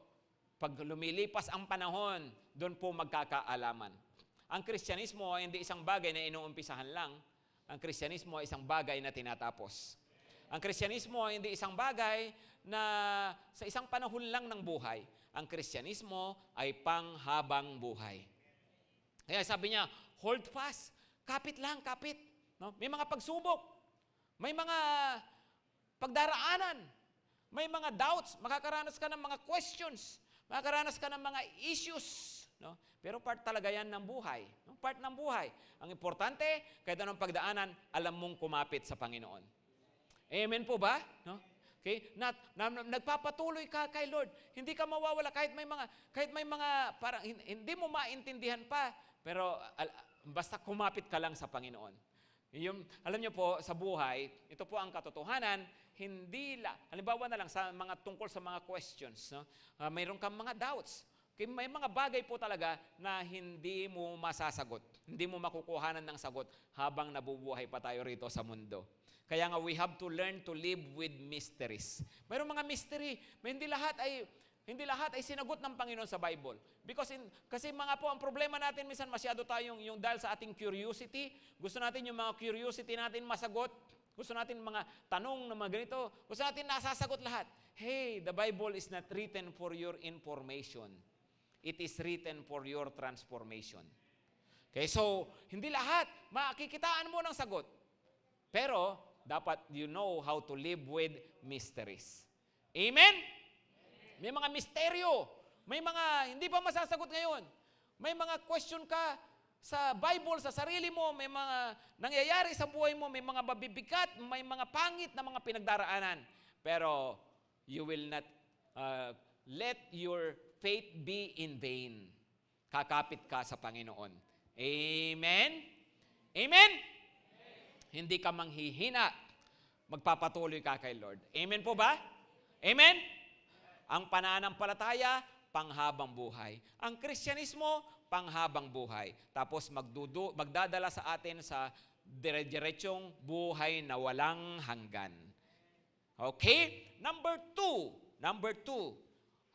pag lumilipas ang panahon, doon po magkakaalaman. Ang Kristyanismo ay hindi isang bagay na inuumpisahan lang. Ang Kristyanismo ay isang bagay na tinatapos. Ang Kristyanismo ay hindi isang bagay na sa isang panahon lang ng buhay. Ang Kristyanismo ay panghabang buhay. Kaya sabi niya, hold fast. Kapit lang, kapit. No? May mga pagsubok. May mga pagdaraanan. May mga doubts. Makakaranas ka ng mga questions. Makakaranas ka ng mga issues. No? Pero part talaga yan ng buhay. No? Part ng buhay. Ang importante, kahit anong pagdaanan, alam mong kumapit sa Panginoon. Amen po ba? No? Okay? Nagpapatuloy ka kay Lord. Hindi ka mawawala kahit may mga parang hindi mo maintindihan pa. Pero basta kumapit ka lang sa Panginoon. Alam niyo po, sa buhay, ito po ang katotohanan, halimbawa na lang sa mga tungkol sa mga questions, no? Mayroon kang mga doubts. Okay, may mga bagay po talaga na hindi mo masasagot, hindi mo makukuhanan ng sagot habang nabubuhay pa tayo rito sa mundo. Kaya nga we have to learn to live with mysteries. Mayroong mga mystery, hindi lahat ay sinagot ng Panginoon sa Bible. Kasi mga po, ang problema natin minsan masyado tayong yung dahil sa ating curiosity, gusto natin yung mga curiosity natin masagot. Gusto natin mga tanong na mga ganito. Gusto natin nasasagot lahat. Hey, the Bible is not written for your information. It is written for your transformation. Okay, so, hindi lahat makikitaan mo ng sagot. Pero, dapat you know how to live with mysteries. Amen? May mga misteryo. May mga hindi pa masasagot ngayon. May mga question ka sa Bible, sa sarili mo, may mga nangyayari sa buhay mo, may mga mabibigat, may mga pangit na mga pinagdaraanan. Pero you will not let your faith be in vain. Kakapit ka sa Panginoon. Amen? Amen? Hindi ka manghihina. Magpapatuloy ka kay Lord. Amen po ba? Amen? Ang pananampalataya, panghabang buhay. Ang Kristyanismo, panghabang buhay. Tapos magdadala sa atin sa dire-diretsong buhay na walang hanggan. Okay? Number two.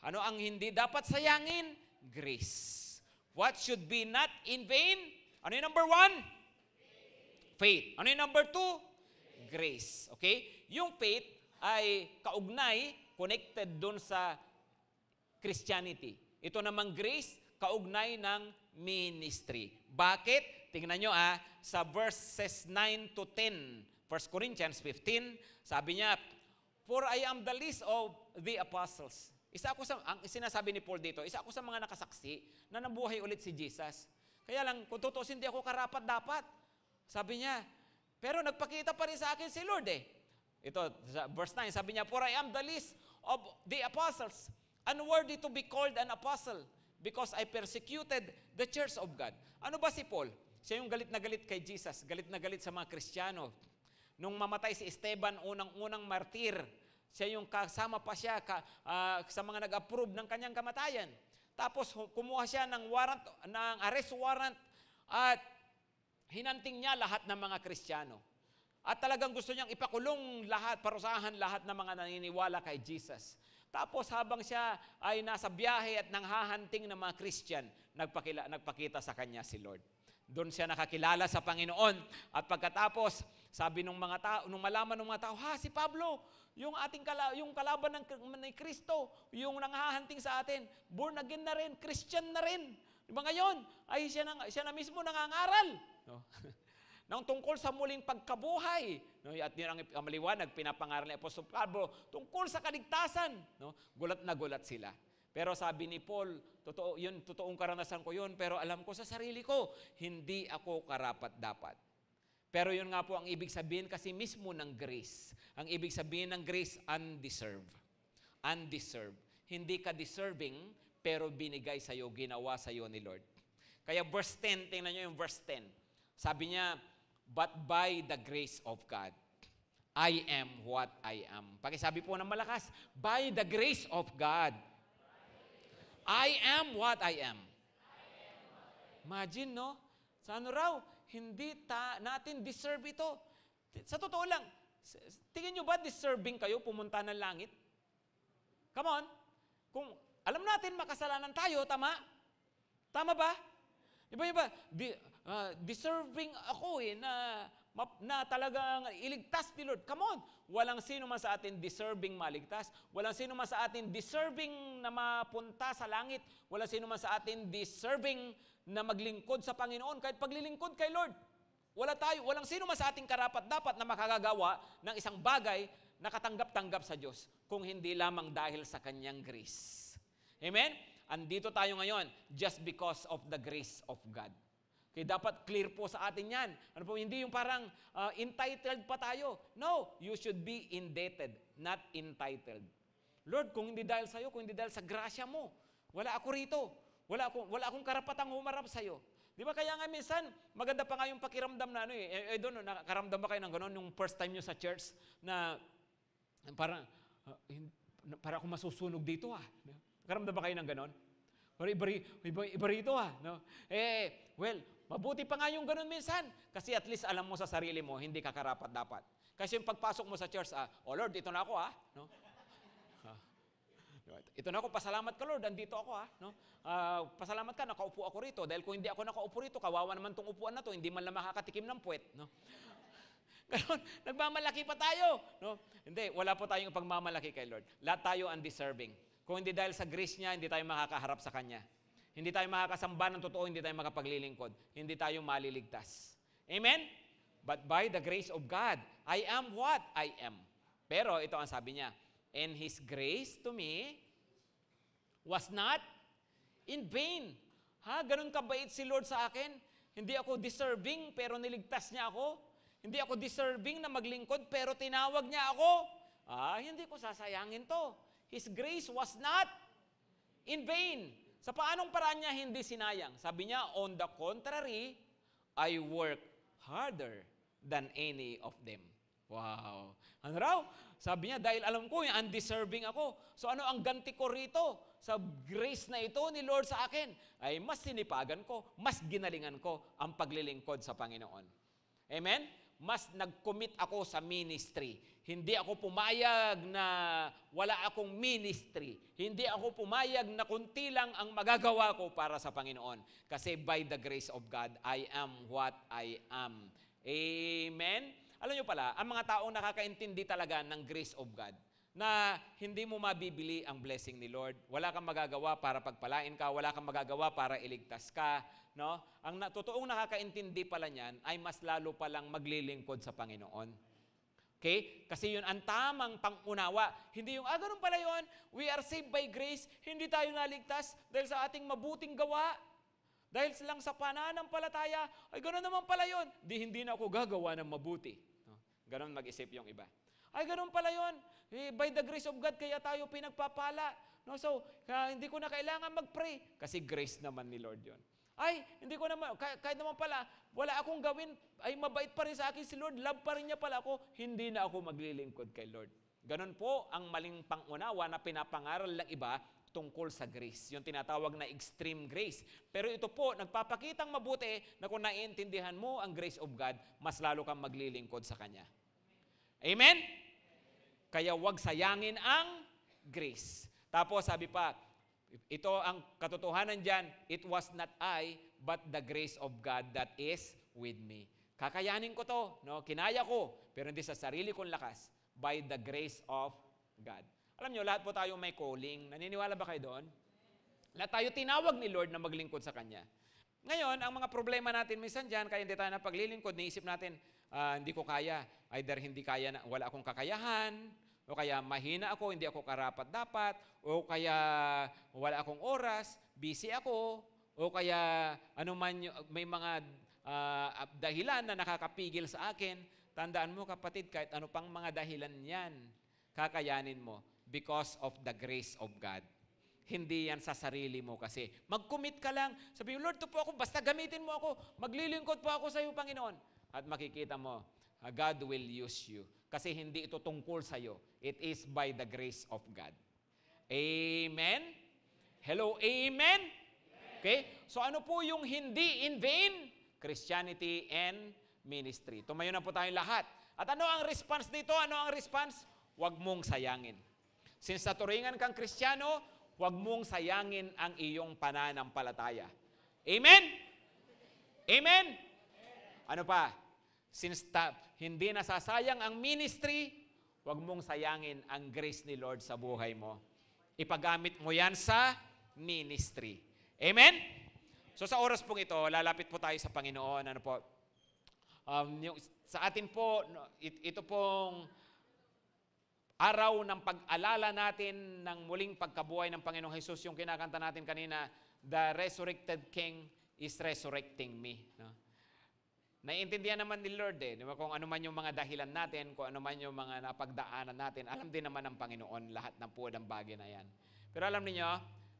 Ano ang hindi dapat sayangin? Grace. What should be not in vain? Ano yung number 1? Faith. Ano yung number 2? Grace. Okay? Yung faith, ay kaugnay, connected doon sa Christianity. Ito namang grace, kaugnay ng ministry. Bakit? Tingnan nyo sa verses 9 to 10, 1 Corinthians 15, sabi niya, "For I am the least of the apostles." Isa ako ang sinasabi ni Paul dito, isa ako sa mga nakasaksi na nabuhay ulit si Jesus. Kaya lang, kung tutusin, hindi ako karapat-dapat. Sabi niya, pero nagpakita pa rin sa akin si Lord Ito, verse 9, sabi niya, "For I am the least of the apostles, unworthy to be called an apostle, because I persecuted the church of God." Ano ba si Paul? Siya yung galit na galit kay Jesus, galit na galit sa mga Kristiyano. Nung mamatay si Esteban, unang-unang martir, siya yung kasama pa siya sa mga nag-approve ng kanyang kamatayan. Tapos kumuha siya ng arrest warrant at hinanting niya lahat ng mga Kristiyano. At talagang gusto niyang ipakulong lahat, parusahan lahat ng mga naniniwala kay Jesus. Tapos habang siya ay nasa biyahe at nanghahanting ng mga Christian, nagpakita sa kanya si Lord. Doon siya nakakilala sa Panginoon. At pagkatapos, sabi ng mga tao, nung malaman ng mga tao, si Pablo, yung kalaban ng Kristo, yung nanghahanting sa atin, born again na rin, Christian na rin. Diba ngayon, ay siya na mismo nangangaral. No? Nang tungkol sa muling pagkabuhay. No? At yun ang maliwanag, pinapangaral ni Apostol Pablo, tungkol sa kaligtasan. No? Gulat na gulat sila. Pero sabi ni Paul, totoong karanasan ko yun, pero alam ko sa sarili ko, hindi ako karapat-dapat. Pero yun nga po ang ibig sabihin kasi mismo ng grace. Ang ibig sabihin ng grace, undeserved. Undeserved. Hindi ka deserving, pero binigay sa'yo, ginawa sa'yo ni Lord. Kaya verse 10, tingnan nyo yung verse 10. Sabi niya, "But by the grace of God, I am what I am." Pakisabi po ng malakas, by the grace of God, I am what I am. Imagine, no? Sa ano raw, hindi natin deserve ito. Sa totoo lang, tingin nyo ba deserving kayo pumunta ng langit? Come on. Kung alam natin makasalanan tayo, tama? Tama ba? Iba, deserving ako na talagang iligtas ni Lord. Come on. Walang sino man sa atin deserving maligtas. Walang sino man sa atin deserving na mapunta sa langit. Walang sino man sa atin deserving na maglingkod sa Panginoon kahit paglilingkod kay Lord. Walang sino man sa ating karapat-dapat na makagagawa ng isang bagay na katanggap-tanggap sa Diyos kung hindi lamang dahil sa kanyang grace. Amen? Andito tayo ngayon just because of the grace of God. Okay, dapat clear po sa atin yan. Ano po, hindi yung parang entitled pa tayo. No, you should be indebted, not entitled. Lord, kung hindi dahil sa'yo, kung hindi dahil sa grasya mo, wala ako rito. Wala akong karapatang humarap sa'yo. Di ba kaya nga minsan, maganda pa nga yung pakiramdam na doon, nakaramdam ba kayo ng gano'n yung first time nyo sa church na parang ako masusunog dito Nakaramdam ba kayo ng gano'n? Iba rito no? Well, mabuti pa nga yung ganun minsan. Kasi at least alam mo sa sarili mo, hindi ka karapat-dapat. Kasi yung pagpasok mo sa church, "Oh Lord, ito na ako no? Ito na ako, pasalamat ka Lord, andito ako no? Pasalamat ka, nakaupo ako rito. Dahil kung hindi ako nakaupo rito, kawawa naman tong upuan na to, hindi man lang makakatikim ng puwet. No? Ganun, nagmamalaki pa tayo. No? Hindi, wala po tayong pagmamalaki kay Lord. Lahat tayo undeserving. Kung hindi dahil sa grace niya, hindi tayo makakaharap sa Kanya. Hindi tayo makakasamba ng totoo, hindi tayo makapaglilingkod. Hindi tayo maliligtas. Amen? But by the grace of God, I am what I am. Pero ito ang sabi niya, "And His grace to me was not in vain." Ganun kabait si Lord sa akin. Hindi ako deserving, pero niligtas niya ako. Hindi ako deserving na maglingkod, pero tinawag niya ako. Hindi ko sasayangin to. His grace was not in vain. Sa paanong paraan niya hindi sinayang? Sabi niya, "On the contrary, I work harder than any of them." Wow. Ano raw? Sabi niya, dahil alam ko yung undeserving ako. So ano ang ganti ko rito? Sa grace na ito ni Lord sa akin, ay mas sinipagan ko, mas ginalingan ko ang paglilingkod sa Panginoon. Amen? Mas nag-commit ako sa ministry. Hindi ako pumayag na wala akong ministry. Hindi ako pumayag na kunti lang ang magagawa ko para sa Panginoon. Kasi by the grace of God, I am what I am. Amen? Alam nyo pala, ang mga taong nakakaintindi talaga ng grace of God, na hindi mo mabibili ang blessing ni Lord. Wala kang magagawa para pagpalain ka, wala kang magagawa para iligtas ka. No? Ang totoong nakakaintindi pala niyan ay mas lalo palang maglilingkod sa Panginoon. Okay? Kasi yun ang tamang pangunawa. Hindi yung, ganun pala yun, we are saved by grace, hindi tayo naligtas dahil sa ating mabuting gawa. Dahil lang sa pananampalataya, ay gano'n naman pala yun. Hindi na ako gagawa ng mabuti. No? Gano'n mag-isip yung iba. Ay gano'n pala yun. By the grace of God, kaya tayo pinagpapala. No? So, hindi ko na kailangan mag-pray. Kasi grace naman ni Lord yun. Ay, hindi ko naman, kahit naman pala, wala akong gawin, ay mabait pa rin sa akin si Lord, love pa rin niya pala ako, hindi na ako maglilingkod kay Lord. Ganon po ang maling pangunawa na pinapangaral ng iba tungkol sa grace. Yung tinatawag na extreme grace. Pero ito po, nagpapakitang mabuti na kung naiintindihan mo ang grace of God, mas lalo kang maglilingkod sa Kanya. Amen? Kaya huwag sayangin ang grace. Tapos sabi pa, ito ang katotohanan dyan, it was not I, but the grace of God that is with me. Kakayanin ko to, no? Kinaya ko, pero hindi sa sarili kong lakas, by the grace of God. Alam nyo, lahat po tayo may calling. Naniniwala ba kayo doon? Lahat tayo tinawag ni Lord na maglingkod sa Kanya. Ngayon, ang mga problema natin minsan dyan, kaya hindi tayo napaglilingkod, niisip natin, hindi ko kaya. Either hindi kaya, wala akong kakayahan, o kaya mahina ako, hindi ako karapat-dapat, o kaya wala akong oras, busy ako, o kaya may mga dahilan na nakakapigil sa akin. Tandaan mo kapatid, kahit ano pang mga dahilan yan, kakayanin mo because of the grace of God. Hindi yan sa sarili mo kasi. Mag-commit ka lang. Sabi mo, Lord, ito po ako, basta gamitin mo ako. Maglilingkod po ako sa iyo, Panginoon. At makikita mo, God will use you. Kasi hindi ito tungkol sa iyo. It is by the grace of God. Amen? Hello, amen? Okay? So ano po yung hindi in vain? Christianity and ministry. Tumayo na po tayong lahat. At ano ang response dito? Ano ang response? Huwag mong sayangin. Since naturingan kang Kristiyano, huwag mong sayangin ang iyong pananampalataya. Amen? Amen? Ano pa? Since hindi nasasayang ang ministry, huwag mong sayangin ang grace ni Lord sa buhay mo. Ipagamit mo yan sa ministry. Amen? So sa oras pong ito, lalapit po tayo sa Panginoon. Ano po? Sa atin po, ito pong araw ng pag-alala natin ng muling pagkabuhay ng Panginoong Jesus, yung kinakanta natin kanina, the resurrected King is resurrecting me. No? Naiintindihan naman ni Lord di ba? Kung ano man yung mga dahilan natin, kung ano man yung mga napagdaanan natin, alam din naman ng Panginoon lahat ng po ng bagay na yan. Pero alam niyo,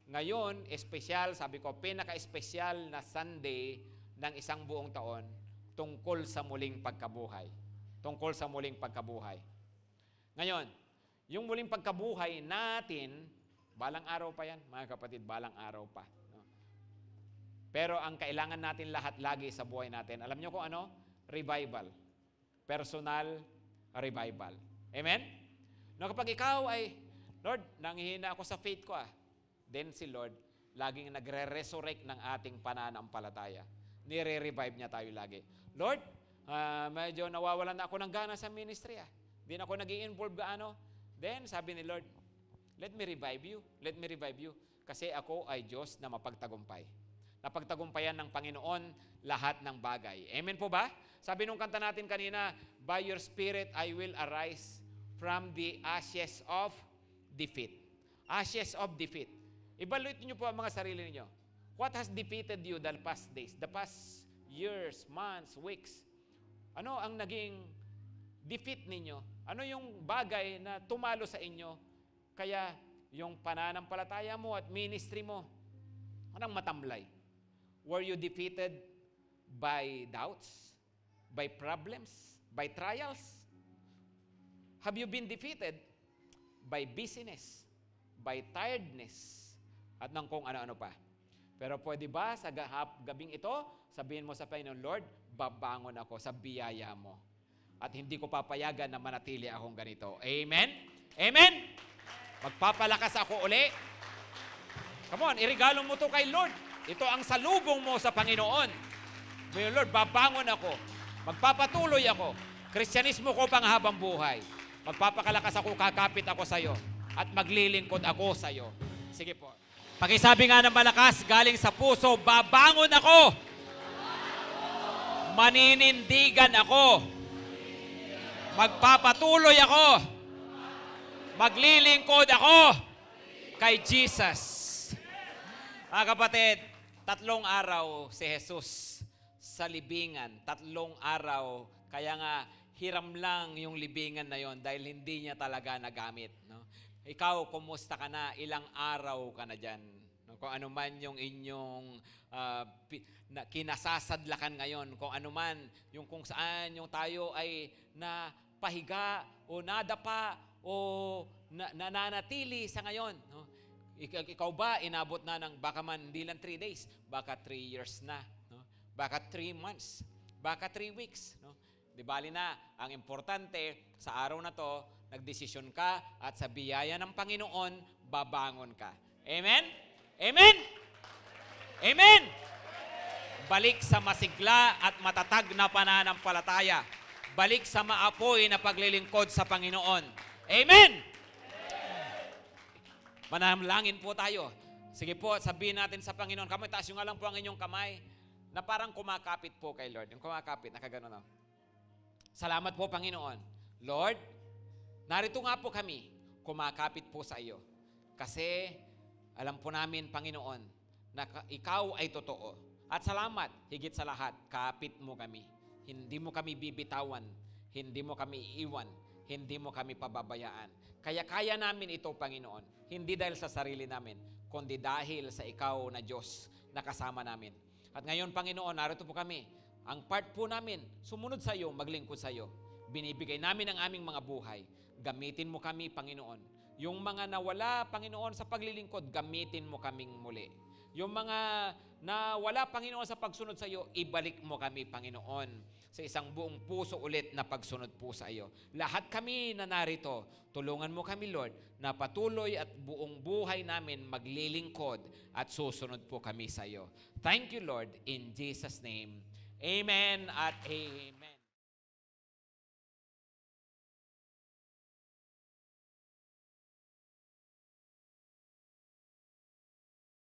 ngayon, espesyal, sabi ko, pinaka-espesyal na Sunday ng isang buong taon tungkol sa muling pagkabuhay. Tungkol sa muling pagkabuhay. Ngayon, yung muling pagkabuhay natin, balang araw pa yan, mga kapatid, balang araw pa. No? Pero ang kailangan natin lahat lagi sa buhay natin, alam nyo kung ano? Revival. Personal revival. Amen? No, kapag ikaw ay, Lord, nanghihina ako sa faith ko then si Lord, laging nagre-resurrect ng ating pananampalataya. Nire-revive niya tayo lagi. Lord, medyo nawawalan na ako ng gana sa ministry. Hindi na ako nag-i-involve gaano. Then, sabi ni Lord, let me revive you. Let me revive you. Kasi ako ay Diyos na mapagtagumpay. Napagtagumpayan ng Panginoon lahat ng bagay. Amen po ba? Sabi nung kanta natin kanina, by your spirit I will arise from the ashes of defeat. Ashes of defeat. Evaluate niyo po ang mga sarili niyo. What has defeated you the past days, the past years, months, weeks? Ano ang naging defeat ninyo? Ano yung bagay na tumalo sa inyo? Kaya yung pananampalataya mo at ministry mo, anong matamlay? Were you defeated by doubts? By problems? By trials? Have you been defeated by busyness? By tiredness? At ng kung ano-ano pa. Pero pwede ba sa gabing ito, sabihin mo sa Panginoon, Lord, babangon ako sa biyaya mo. At hindi ko papayagan na manatili akong ganito. Amen? Amen? Magpapalakas ako uli. Come on, irigalo mo to kay Lord. Ito ang salubong mo sa Panginoon. Lord, babangon ako. Magpapatuloy ako. Kristyanismo ko panghabang buhay. Magpapakalakas ako, kakapit ako sa iyo, at maglilingkod ako sa iyo. Sige po. Pakisabi nga ng malakas, galing sa puso, babangon ako. Maninindigan ako. Magpapatuloy ako. Maglilingkod ako kay Jesus. Mga kapatid, 3 araw si Jesus sa libingan. 3 araw. Kaya nga, hiram lang yung libingan na yon dahil hindi niya talaga nagamit. No? Ikaw, kumusta ka na? Ilang araw ka na dyan? No? Kung ano man yung inyong kinasasadlakan ngayon, kung ano man, yung kung saan yung tayo ay napahiga o nadapa o nananatili sa ngayon. No? Ikaw ba, inabot na ng baka man hindi lang 3 days, baka 3 years na, no? Baka 3 months, baka 3 weeks. No? Di bali na, ang importante, sa araw na to, nagdesisyon ka at sa biyaya ng Panginoon, babangon ka. Amen? Amen? Amen? Balik sa masigla at matatag na pananampalataya. Balik sa maapoy na paglilingkod sa Panginoon. Amen? Manalangin po tayo. Sige po, sabihin natin sa Panginoon, kamay, taas yung nga lang po ang inyong kamay na parang kumakapit po kay Lord. Yung kumakapit, nakagano na. Salamat po, Panginoon. Lord, narito nga po kami, kumakapit po sa iyo. Kasi alam po namin, Panginoon, na ikaw ay totoo. At salamat, higit sa lahat, kapit mo kami. Hindi mo kami bibitawan, hindi mo kami iiwan, hindi mo kami pababayaan. Kaya namin ito, Panginoon, hindi dahil sa sarili namin, kundi dahil sa ikaw na Diyos na kasama namin. At ngayon, Panginoon, narito po kami. Ang part po namin, sumunod sa iyo, maglingkod sa iyo. Binibigay namin ang aming mga buhay. Gamitin mo kami, Panginoon. Yung mga nawala, Panginoon, sa paglilingkod, gamitin mo kaming muli. Yung mga nawala, Panginoon, sa pagsunod sa iyo, ibalik mo kami, Panginoon, sa isang buong puso ulit na pagsunod po sa iyo. Lahat kami na narito, tulungan mo kami, Lord, na patuloy at buong buhay namin maglilingkod at susunod po kami sa iyo. Thank you, Lord, in Jesus' name. Amen at amen.